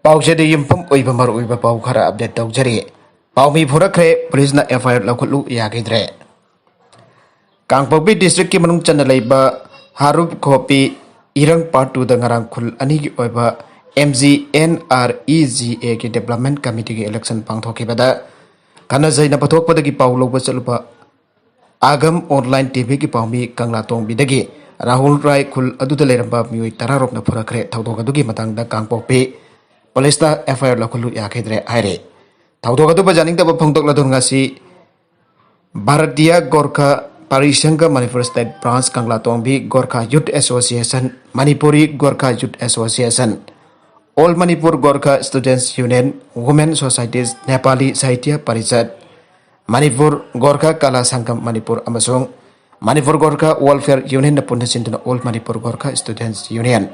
पाउसे युफम मरुब पाउ खर update तौजरी पाउमी फुरख्रे पुलिसना FIR लौखलु यागिद्रे Kangpokpi district की मनुंग चंद लेबा हारुब खोपी इरंग पार्ट 2 दा ngarang khul ani gi oiba MGNREGA की डेवलपमेंट कमिटी की election पांगथोखिबदा kana zaina pathokpadagi paw lobba chalupa agam online tv की पाउमी कंगला तोंगबिदगी राहुल राय खुल अदुदा लेरंबा मियोय 10 रोपना फुरख्रे थौदोग अदुगी मतंगदा कांगपोक्पी पुलिसना एफआईआर लौखलु याखिद्रे आइरे थौदोग अदुबा जानिंगदबा फोंदोक्लादुन ngasi Bharatiya Gorkha Parisangh Manipur state branch Kangla Tongbi Gorkha youth association Manipuri Gorkha youth association all Manipur Gorkha students union women societies Nepali Sahitya Parishad Manipur Gorkha Kala Sangam Manipur अमसोंग मणिपुर गोरखा वेलफेयर यूनियन पुनः सिंधुना all Manipur Gorkha students union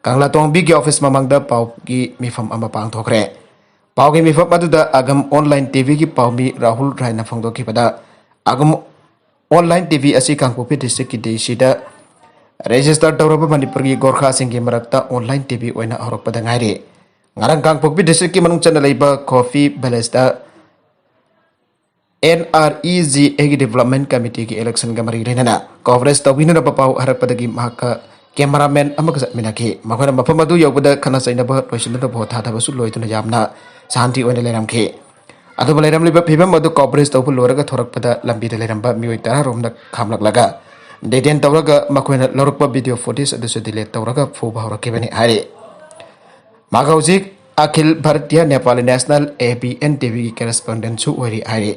Kangla Tongbi की ऑफिस ममंगदा पाव की मिफम अमा पांगथोखरे पाव की मिफम अदुदा आगम ऑनलाइन टीवी की पावमी राहुल राय ना फोंदोखिबदा आगम ऑनलाइन टीवी असी कांगपोक्पी डिस्ट्रिक्ट की देशीदा रजिस्टर तौरब मणिपुर की गोरखा सिंह मरक्ता ऑनलाइन टीवी ओइना हरकपदा ngaire ngarang कांगपोक्पी डिस्ट्रिक्ट की मनung चंदा लेबा कॉफी विलेजदा NREGA की डेवलपमेंट कमिटी की इलेक्शन का मरी रहना कवरेज तौबिना पाव हरकपदगी महाका कैमरामैन अमक मिनाखी मखोना मफम अदु यौबदा खना सैनब लोइसिनद भोट थाथाबसु लोइतुना यामना शांति ओइना लेरमखे अदुबा लेरमलिबा फिबम अदु कवरेज तौबु लोरगा थोरकपदा लंबीदा लेरमबा मियोय 10 रोमना खामलकलगा डेडेन तौरगा मखोना लौरकपा वीडियो फुटेज अदुसु डिलीट तौरगा फुबा हरकेबनी हारे मागौजिक Akhil Bharatiya Nepali national ABN TV की करेस्पोंडेंट सु ओइरी हारे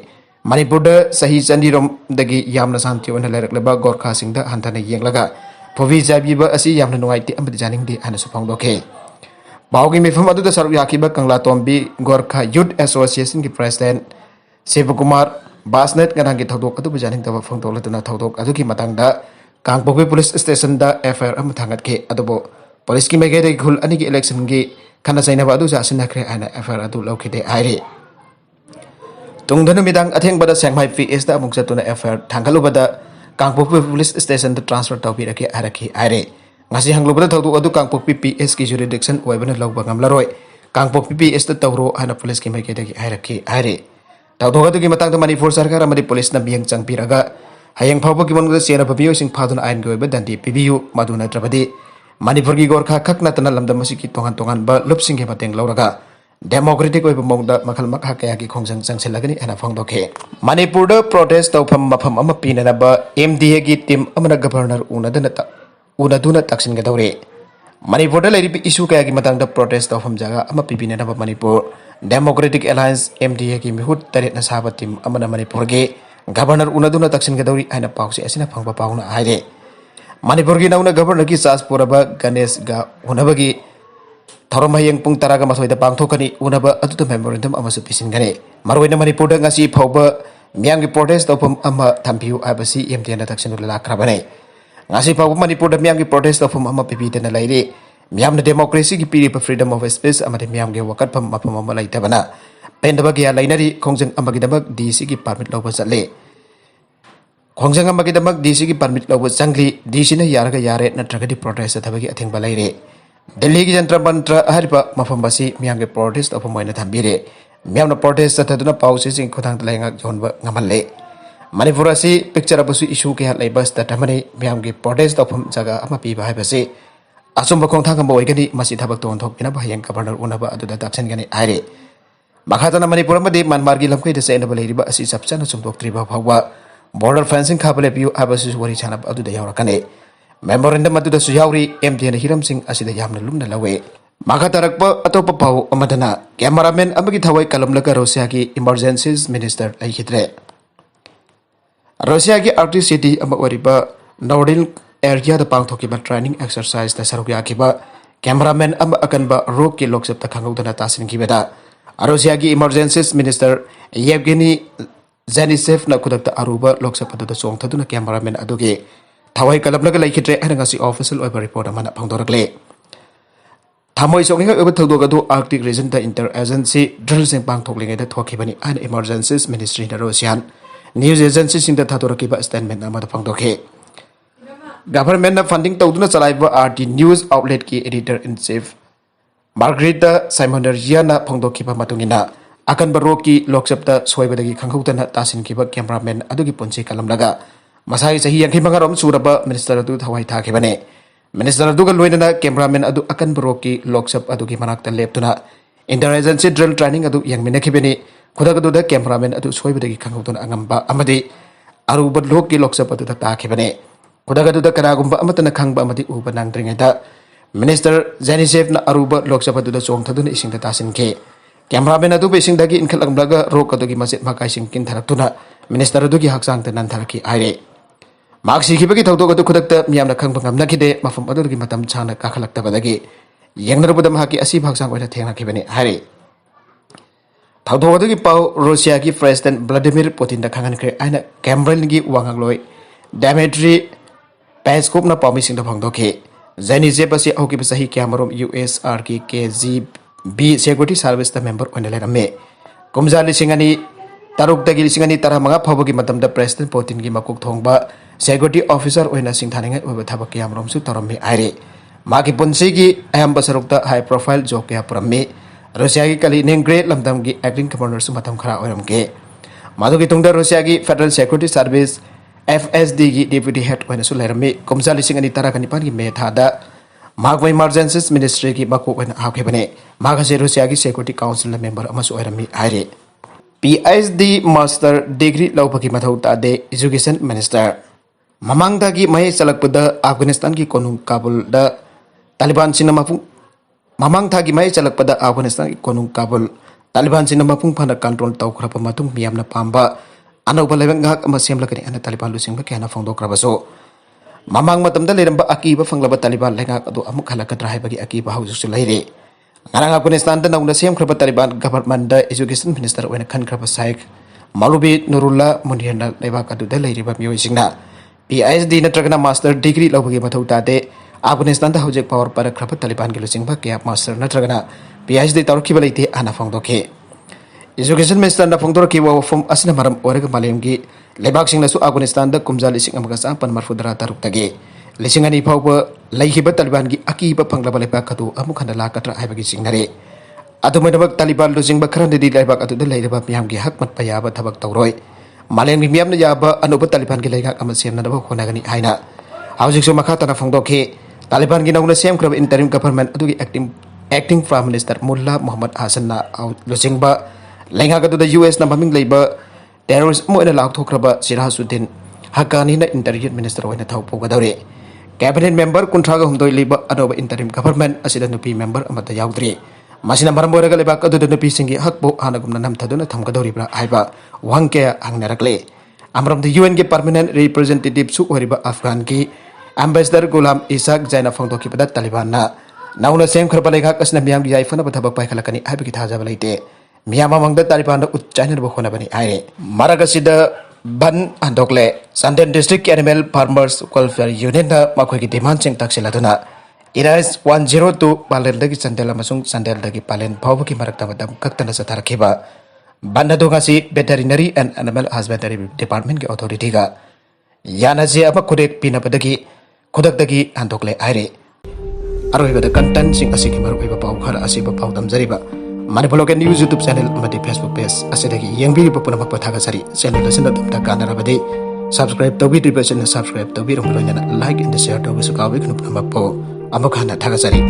मणिपुर सही चंदीरोम दगी यामना शांति ओइना लेरकलबा गोरखा सिंह हंथना येंगलगा फुवी जाबीबा असी यामना नुंगाइते अमदि जानिंगदि हानसु फोंदोखे बावगी मिफम अदुदा सरुक याखिबा कंगला तोंबी गोरखा यूथ एसोसिएशन की प्रेसिडेंट शिवकुमार बासनेट गनांग की थौदोक अदुबा जानिंगदबा फोंदोलदुना थौदोक अदुगी मतंगदा कांगपोक्पी पुलिस स्टेशन दा एफआईआर अम थांगतखे अदुबो पुलिस की मेगेदे खुल अनि की इलेक्शन की खना सैनबा अदु जासिनखरे आना एफआईआर अदु लौखिदे आइरे तुंगदन मिदांग अथेंगबदा सेंगमाइ पीएस दा अमुक चतुना एफआईआर थांगलुबदा कांगपोक्पी पुलिस स्टेशन दा ट्रांसफर तौबिरके आरखी आइरे ngasi hanglubada thaudu adu Kangpokpi PS की जुरिडिक्शन ओइबना लौबा ngamlaroi कांगपोक्पी पीएस दा तौरो हाना पुलिस की मेगेदगी आइरखी आइरे थौदोग अदुगी मतंगदा मणिपुर सरकार अमदि पुलिस ना मियंग चंगपिरगा hayang phawba की मनगदा सेना बबियो सिंग फादुन आइन की ओइबा दंडी पिबियु मदु नत्रबदि मणिपुर की गोरखा खक नतना लमदम मसी की तोंगन तोंगन बा लुपसिंग के मतंग लौरगा डेमोक्रेटिक ओइबा मोंगदा मखल मखा कया की खोंजंग चंगसिलगनी हना फोंदोखे मणिपुर दा प्रोटेस्ट तौफम मफम अमा पिननबा MDA की टीम अमना गवर्नर उनदुना तक्सिनगदौरे मणिपुर लेरिबि इशू कया की मतंग प्रोटेस्ट तौफम जगह अमा पिबिननबा मणिपुर डेमोक्रेटिक अलायंस MDA की मिहुत तरेत नसाबा टीम अमना मणिपुर के गवर्नर उनदुना तक्सिनगदौरी आइना पाउसे असिना फंगबा पाउना आइरे मणिपुर की नौना गवर्नर की सास पुरबा गणेश गा उनबगी थौरम हयंग पुंग 10 गा मथोइदा पांगथोकनी उनबा अदुदा मेमोरेंडम अमसु पिसिनगने मरोइना मणिपुर दा ngasi फौबा मियांग की प्रोटेस्ट तौफम अमा थंबियु आबसी MDA ना तक्सिनुला लाख्राबने ngasi fawba manipur da miyam ki protest of amma pibidana laire miyam na democracy ki piri freedom of speech amade miyam ge wakat pham mafam amma laitabana pendaba ge lainari khongjang amma gi damak DC ki permit lawba chatle khongjang amma gi damak DC ki permit lawba changli DC na yaraga yare natraga di protest thabagi athengba laire delhi ki jantra mantra hariba mafam basi miyam ge protest of moina thambire miyam na protest thaduna pause sing khothang tlainga jonba ngamalle Manipur से picture अबसु issue के हाल बस तमने ma'am की protest तौफम जगह अमा पीबा है assume खोंथांगम ओइगनी मसी थबक तोंथोकना हयंग governor उनबा अदुदा तक्सनगनी आइरे मखातना Manipur मदे मनमार की लमखै सेनब लेरिबा असि सबचना सुमदोक्त्रिबा फावबा बॉर्डर फेंसिंग खाबले पियु आबसु वरी छानब अदुदा यावरकने मेमोरेंडम अदुदा सुयावरी MDA न हिरम सिंह असिदा यामना लुमना लवे मखा तरकप अतोप पाव अमदना कैमरामैन अमगी थवै कलमलगा रोसिया की इमरजेंसीज मिनिस्टर लैखिद्रे रशिया की आर्टिक सिटी नॉर्डिन एरिया पांथोकीबा ट्रेनिंग एक्सरसाइज सरुक याखिबा कैमरामैन अकनबा रोक की लोकसभा खांगौदना तासिनखिबदा रशिया की इमरजेंसीज मिनिस्टर येवगेनी जेनिसेफ न खुदकता अरुबा लोकसभा चोंथदुना कैमरामैन अदुगे थवै कलबलगा लैखिद्रे हरंगासी ऑफिशियल ओइबा रिपोर्ट अमना फंगदोरकले थामोय सोंगिंग ओइबा थौदोग अदु Arctic region the inter agency drill सिंग पांथोकलिंगेदा थोखिबनी अन emergencies ministry the Russian news agency सिंह थादोरकिबा स्टेटमेंट अमदा फंगदोखे गवर्नमेंट फंडिंग तौदुना चलाइबा RT न्यूज आउटलेट की editor in chief Margarita Simon Riana Pongdokiba Matungina akan beroki Loksapta Soibadagi Kangkutana Tasin Kiba cameraman adugi Ponsi Kalamlaga Masai Sahi yang Kimangarom Suraba Minister Adu Hawaii Takibane Minister Adu Luinana cameraman adu akan beroki Loksap adugi Manakta Leptuna Intelligence Drill Training adu yang Minakibani Kudagaduda cameraman adu Soibadagi Kangkutana Angamba Amadi Aruba Loki Loksap adu Takibane Kudagaduda Karagumba Amatana Kangba Amadi Ubanang Dringata Minister Zanisef na Aruba Lok Sabha da chong thaduna ising da tasin ke cameraman adu be sing dagi inkhalang blaga rok adu gi masjid makai sing kin tharatuna minister adu gi haksang ta nan tharaki aire maksi gi bagi thawdo adu khudakta miyam na khang bangam na kide mafam adu gi matam chana ka khalak ta badagi yengnar budam haki asi haksang oina thengna ki bani aire thawdo adu gi pau Russia gi president Vladimir Putin da khangan kre aina Cameron gi wangak loi Dmitry Peskov na pami sing da phangdo ke Zanisef asi auki basahi Cameron USR ki KGB Security Service da member oina lerame kumjali singani taruk dagi singani taramanga phawagi matam da president Putin gi makuk thongba security officer oina sing thaninga oba thabak Cameron su tarami aire magi punsi gi ayam basarukta high profile job ya prami Russia gi kali nengre lamdam gi acting commander su matam khara oiram ke madu gi tungda Russia gi Federal Security Service FSD gi deputy head oina su lerame kumjali singani tarakani pan gi methada Magway Emergencies Ministry ki baku oina hakebane magase Russia gi Security Council na member amasu oirami aire PhD Master Degree laupaki mathau tade Education Minister mamang dagi mai salakpada Afghanistan ki konung Kabul da Taliban sinamapung mamang thagi mai salakpada Afghanistan ki konung Kabul Taliban sinamapung phana control tawkhra pamatung miyamna pamba anauba lebeng ngak ama semlakani ana Taliban lusing ba kana phongdokrabaso mamang matamda leramba akiba fanglaba Taliban lengak adu amuk halakatra haibagi akiba hausu leire ngarang Afghanistan da nauna sem khraba Taliban government da education minister oina khan khraba Sheikh Malubi Nurullah Mundiana lebak adu da leiriba miyoi singna PhD natragana master degree laubagi mathau tade Afghanistan da hojek power para khraba Taliban gi lusing ba kya master natragana PhD tawrkiba leite ana phongdoke Education Minister na phongdor ki wa form asina maram orega malem gi lebak sing nasu Afghanistan da kumja lising amaga sa pan marfudra taruk tage lising ani phawba leihiba Taliban gi aki ba phanglaba lebak khatu amuk khandala katra haibagi singnare adumaidak Taliban losing ba kharan di lebak atu da leiraba miyam gi hak mat payaba thabak tawroi malem gi miyam na yaba anuba Taliban gi leigak ama semna da ba khonagani haina hawjik so makha tana phongdor ki Taliban gi nauna sem khrab interim government adu gi acting prime minister Mullah Muhammad Hasan na losing ba Lenga katu da US na maming leiba terrorist mo ina lak thokraba Sirasuddin Haqqani na interior minister oina thaupo gadore cabinet member kuntraga humdoi leiba anoba interim government asida nupi member amata yaudri masina maram boraga leiba katu da nupi singi hakbo hanagumna nam thaduna thamgadori bra haiba wangke angnarakle amram the UN ke permanent representative su oriba Afghan ki ambassador Ghulam Ishaq Jaina phongdoki pada Taliban na nauna sem kharba lekha kasna miyam gi yaifana bathabak pai khalakani haiba ki thajaba leite Miyama mangda Taliban da uchchana ba khona bani aire maragasida ban andokle Sandan District Animal Farmers Welfare Union da makhoi ki demand cheng taksela duna Iras 102 palen dagi sandela masung sandel dagi palen phawki marakta madam kaktana sa tarakiba banda do ngasi veterinary and animal husbandry department ki authority ga yana je apa khodek pina padagi khodak dagi andokle aire aroi bada content sing asiki maru iba pau khara asiba pau dam jariba Manipulakan news YouTube channel amadi Facebook page asidagi yengbiri popuna makpa thagasari channel asina dumta kanarabadi subscribe tobi subscribe tobi romloina like and share tobi sukawi kunupna makpo amokhana thagasari